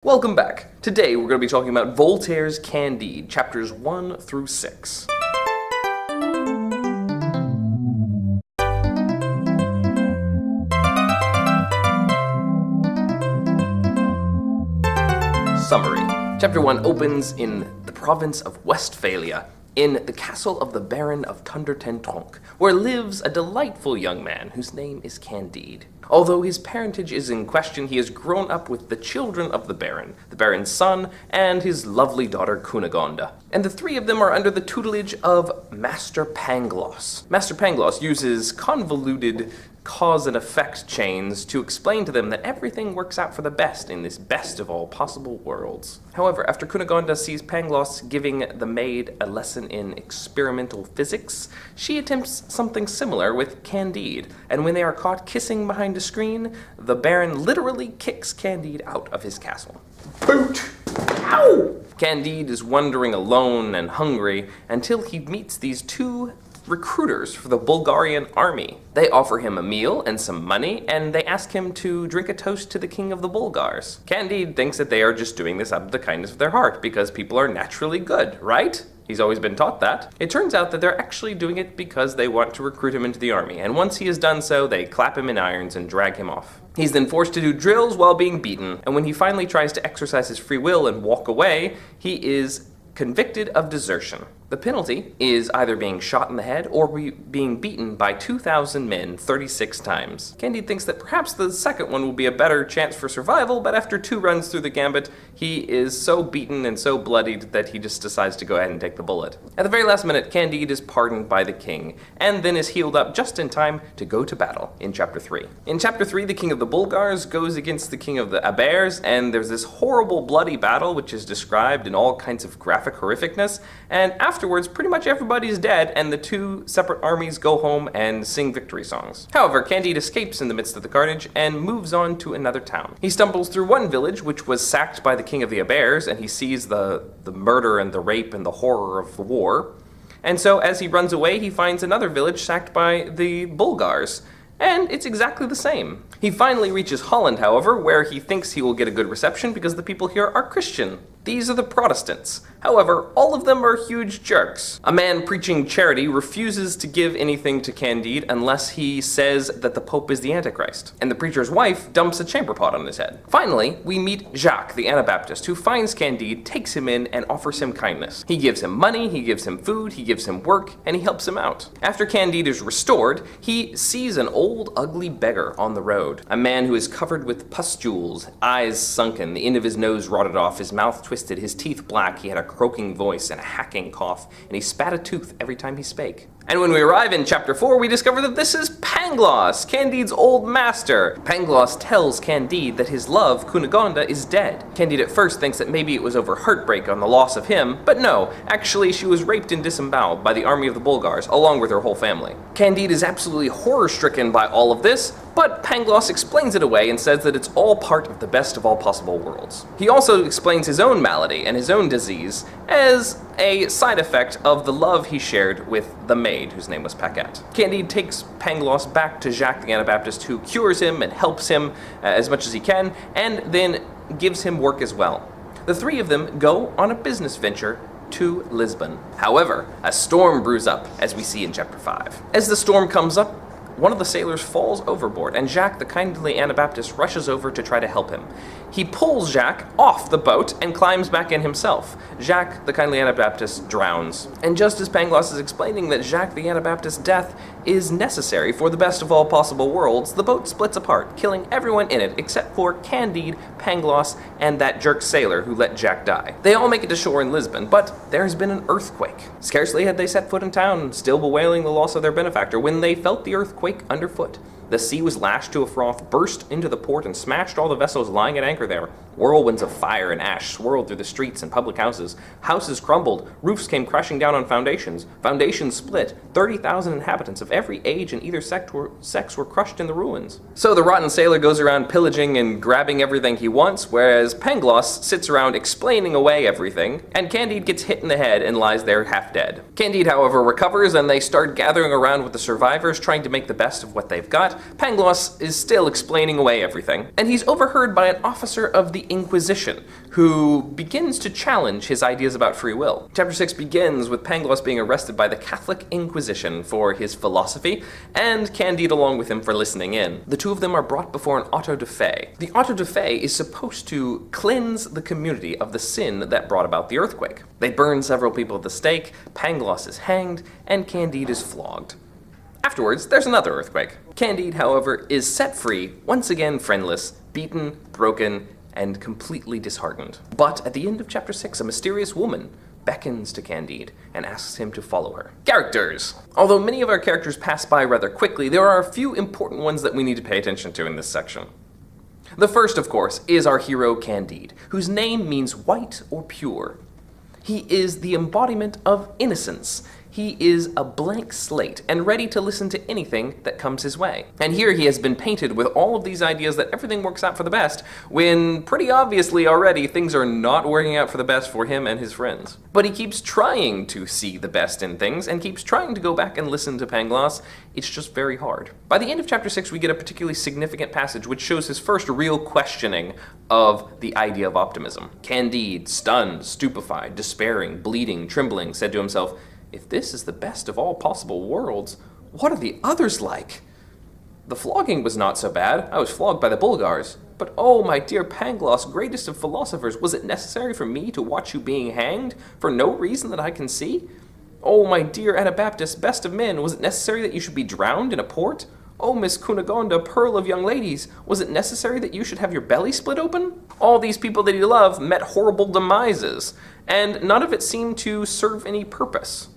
Welcome back. Today we're going to be talking about Voltaire's Candide, chapters 1 through 6. Summary. Chapter 1 opens in the province of Westphalia, in the castle of the Baron of Tonder-ten-Tronckh, where lives a delightful young man whose name is Candide. Although his parentage is in question, he has grown up with the children of the Baron's son, and his lovely daughter Cunegonde. And the three of them are under the tutelage of Master Pangloss. Master Pangloss uses convoluted cause and effect chains to explain to them that everything works out for the best in this best of all possible worlds. However, after Cunegonde sees Pangloss giving the maid a lesson in experimental physics, she attempts something similar with Candide, and when they are caught kissing behind a screen, the Baron literally kicks Candide out of his castle. Boot! Ow! Candide is wandering alone and hungry until he meets these two recruiters for the Bulgarian army. They offer him a meal and some money, and they ask him to drink a toast to the king of the Bulgars. Candide thinks that they are just doing this out of the kindness of their heart, because people are naturally good, right? He's always been taught that. It turns out that they're actually doing it because they want to recruit him into the army, and once he has done so, they clap him in irons and drag him off. He's then forced to do drills while being beaten, and when he finally tries to exercise his free will and walk away, he is convicted of desertion. The penalty is either being shot in the head or being beaten by 2,000 men 36 times. Candide thinks that perhaps the second one will be a better chance for survival, but after 2 runs through the gambit, he is so beaten and so bloodied that he just decides to go ahead and take the bullet. At the very last minute, Candide is pardoned by the king, and then is healed up just in time to go to battle in chapter 3. In chapter 3, the king of the Bulgars goes against the king of the Abers, and there's this horrible bloody battle which is described in all kinds of graphic horrificness, and afterwards pretty much everybody's dead and the two separate armies go home and sing victory songs. However, Candide escapes in the midst of the carnage and moves on to another town. He stumbles through one village which was sacked by the king of the Abers, and he sees the murder and the rape and the horror of the war. And so as he runs away, he finds another village sacked by the Bulgars, and it's exactly the same. He finally reaches Holland, however, where he thinks he will get a good reception because the people here are Christian. These are the Protestants. However, all of them are huge jerks. A man preaching charity refuses to give anything to Candide unless he says that the Pope is the Antichrist, and the preacher's wife dumps a chamber pot on his head. Finally, we meet Jacques, the Anabaptist, who finds Candide, takes him in, and offers him kindness. He gives him money, he gives him food, he gives him work, and he helps him out. After Candide is restored, he sees an old, ugly beggar on the road. A man who is covered with pustules, eyes sunken, the end of his nose rotted off, his mouth twisted, his teeth black, he had a croaking voice and a hacking cough, and he spat a tooth every time he spake. And when we arrive in chapter 4, we discover that this is Pangloss, Candide's old master. Pangloss tells Candide that his love, Cunegonde, is dead. Candide at first thinks that maybe it was over heartbreak on the loss of him, but no, actually she was raped and disemboweled by the army of the Bulgars, along with her whole family. Candide is absolutely horror-stricken by all of this, but Pangloss explains it away and says that it's all part of the best of all possible worlds. He also explains his own malady and his own disease as a side effect of the love he shared with the maid, whose name was Paquette. Candide takes Pangloss back to Jacques the Anabaptist, who cures him and helps him as much as he can, and then gives him work as well. The three of them go on a business venture to Lisbon. However, a storm brews up, as we see in chapter 5. As the storm comes up, one of the sailors falls overboard, and Jacques, the kindly Anabaptist, rushes over to try to help him. He pulls Jacques off the boat and climbs back in himself. Jacques, the kindly Anabaptist, drowns. And just as Pangloss is explaining that Jacques the Anabaptist's death is necessary for the best of all possible worlds, the boat splits apart, killing everyone in it except for Candide, Pangloss, and that jerk sailor who let Jacques die. They all make it to shore in Lisbon, but there has been an earthquake. Scarcely had they set foot in town, still bewailing the loss of their benefactor, when they felt the earthquake underfoot. The sea was lashed to a froth, burst into the port, and smashed all the vessels lying at anchor there. Whirlwinds of fire and ash swirled through the streets and public houses. Houses crumbled. Roofs came crashing down on foundations. Foundations split. 30,000 inhabitants of every age and either sex were crushed in the ruins. So the rotten sailor goes around pillaging and grabbing everything he wants, whereas Pangloss sits around explaining away everything, and Candide gets hit in the head and lies there half dead. Candide, however, recovers, and they start gathering around with the survivors, trying to make the best of what they've got, Pangloss is still explaining away everything, and he's overheard by an officer of the Inquisition, who begins to challenge his ideas about free will. Chapter 6 begins with Pangloss being arrested by the Catholic Inquisition for his philosophy, and Candide along with him for listening in. The two of them are brought before an auto de fe. The auto de fe is supposed to cleanse the community of the sin that brought about the earthquake. They burn several people at the stake, Pangloss is hanged, and Candide is flogged. Afterwards, there's another earthquake. Candide, however, is set free, once again friendless, beaten, broken, and completely disheartened. But at the end of chapter 6, a mysterious woman beckons to Candide and asks him to follow her. Characters! Although many of our characters pass by rather quickly, there are a few important ones that we need to pay attention to in this section. The first, of course, is our hero Candide, whose name means white or pure. He is the embodiment of innocence. He is a blank slate and ready to listen to anything that comes his way. And here he has been painted with all of these ideas that everything works out for the best, when pretty obviously already things are not working out for the best for him and his friends. But he keeps trying to see the best in things and keeps trying to go back and listen to Pangloss. It's just very hard. By the end of chapter 6, we get a particularly significant passage which shows his first real questioning of the idea of optimism. Candide, stunned, stupefied, despairing, bleeding, trembling, said to himself, "If this is the best of all possible worlds, what are the others like? The flogging was not so bad. I was flogged by the Bulgars. But oh, my dear Pangloss, greatest of philosophers, was it necessary for me to watch you being hanged for no reason that I can see? Oh, my dear Anabaptist, best of men, was it necessary that you should be drowned in a port? Oh, Miss Cunegonde, pearl of young ladies, was it necessary that you should have your belly split open?" All these people that he loved met horrible demises, and none of it seemed to serve any purpose.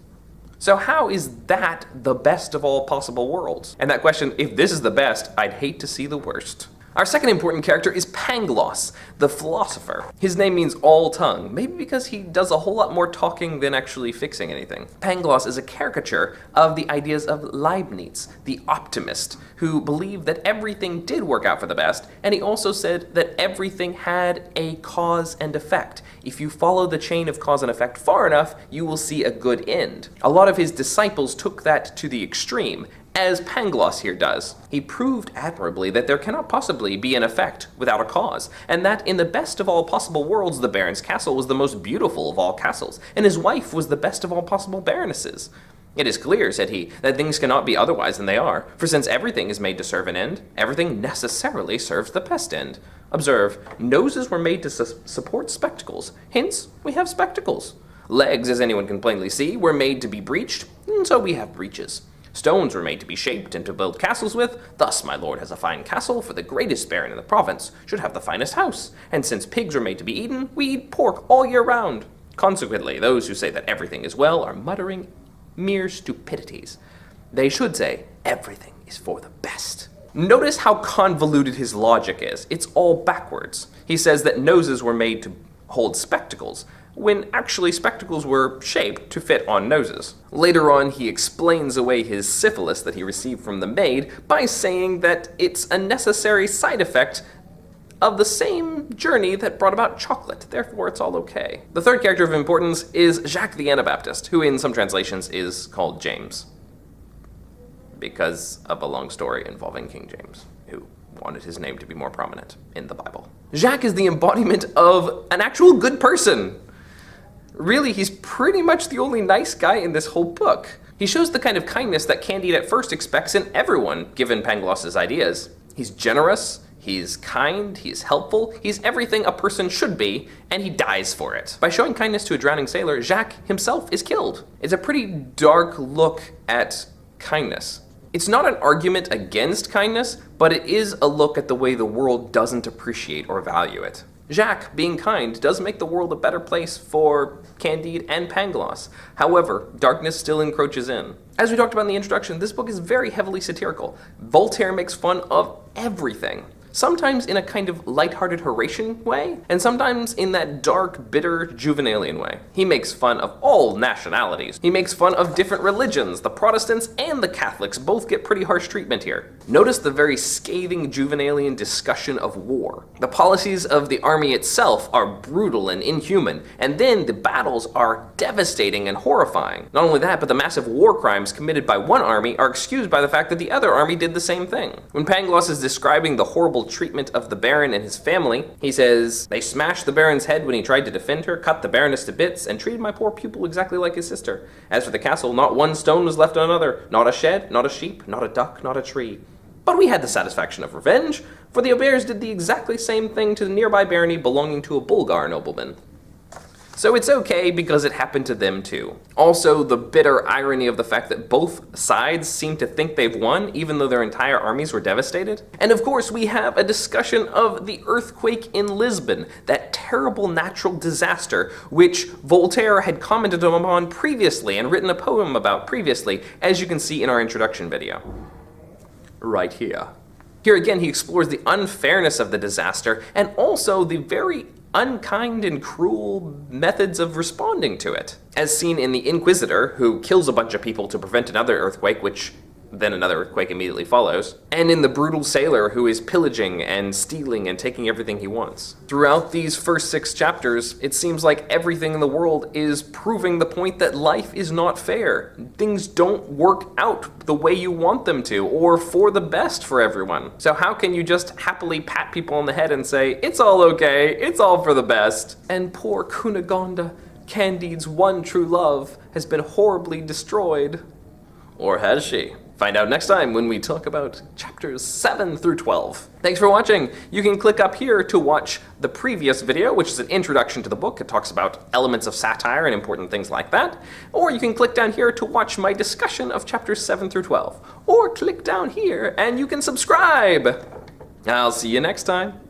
So how is that the best of all possible worlds? And that question, if this is the best, I'd hate to see the worst. Our second important character is Pangloss, the philosopher. His name means all tongue, maybe because he does a whole lot more talking than actually fixing anything. Pangloss is a caricature of the ideas of Leibniz, the optimist, who believed that everything did work out for the best, and he also said that everything had a cause and effect. If you follow the chain of cause and effect far enough, you will see a good end. A lot of his disciples took that to the extreme, as Pangloss here does. He proved admirably that there cannot possibly be an effect without a cause, and that in the best of all possible worlds, the Baron's castle was the most beautiful of all castles, and his wife was the best of all possible baronesses. "It is clear," said he, "that things cannot be otherwise than they are, for since everything is made to serve an end, everything necessarily serves the best end. Observe, noses were made to support spectacles, hence we have spectacles. Legs, as anyone can plainly see, were made to be breeched, and so we have breeches. Stones were made to be shaped and to build castles with, thus my lord has a fine castle, for the greatest baron in the province should have the finest house, and since pigs are made to be eaten, we eat pork all year round. Consequently, those who say that everything is well are muttering mere stupidities. They should say, everything is for the best." Notice how convoluted his logic is. It's all backwards. He says that noses were made to hold spectacles, when actually spectacles were shaped to fit on noses. Later on, he explains away his syphilis that he received from the maid by saying that it's a necessary side effect of the same journey that brought about chocolate, therefore it's all okay. The third character of importance is Jacques the Anabaptist, who in some translations is called James, because of a long story involving King James, who wanted his name to be more prominent in the Bible. Jacques is the embodiment of an actual good person. Really, he's pretty much the only nice guy in this whole book. He shows the kind of kindness that Candide at first expects in everyone, given Pangloss's ideas. He's generous, he's kind, he's helpful, he's everything a person should be, and he dies for it. By showing kindness to a drowning sailor, Jacques himself is killed. It's a pretty dark look at kindness. It's not an argument against kindness, but it is a look at the way the world doesn't appreciate or value it. Jacques, being kind, does make the world a better place for Candide and Pangloss. However, darkness still encroaches in. As we talked about in the introduction, this book is very heavily satirical. Voltaire makes fun of everything. sometimes in a kind of lighthearted Horatian way, and sometimes in that dark, bitter, Juvenalian way. He makes fun of all nationalities. He makes fun of different religions. The Protestants and the Catholics both get pretty harsh treatment here. Notice the very scathing Juvenalian discussion of war. The policies of the army itself are brutal and inhuman, and then the battles are devastating and horrifying. Not only that, but the massive war crimes committed by one army are excused by the fact that the other army did the same thing. When Pangloss is describing the horrible treatment of the Baron and his family, he says, "They smashed the Baron's head when he tried to defend her, cut the Baroness to bits, and treated my poor pupil exactly like his sister. As for the castle, not one stone was left on another, not a shed, not a sheep, not a duck, not a tree. But we had the satisfaction of revenge, for the Auberts did the exactly same thing to the nearby barony belonging to a Bulgar nobleman." So it's okay because it happened to them too. Also, the bitter irony of the fact that both sides seem to think they've won, even though their entire armies were devastated. And of course, we have a discussion of the earthquake in Lisbon, that terrible natural disaster which Voltaire had commented upon previously and written a poem about previously, as you can see in our introduction video. Right here. Here again, he explores the unfairness of the disaster and also the very unkind and cruel methods of responding to it. As seen in the Inquisitor, who kills a bunch of people to prevent another earthquake, which then another earthquake immediately follows, and in the brutal sailor who is pillaging and stealing and taking everything he wants. Throughout these first 6 chapters, it seems like everything in the world is proving the point that life is not fair. Things don't work out the way you want them to, or for the best for everyone. So how can you just happily pat people on the head and say, "It's all okay, it's all for the best"? And poor Cunegonde, Candide's one true love, has been horribly destroyed. Or has she? Find out next time when we talk about chapters 7 through 12. Thanks for watching. You can click up here to watch the previous video, which is an introduction to the book. It talks about elements of satire and important things like that. Or you can click down here to watch my discussion of chapters 7 through 12. Or click down here and you can subscribe. I'll see you next time.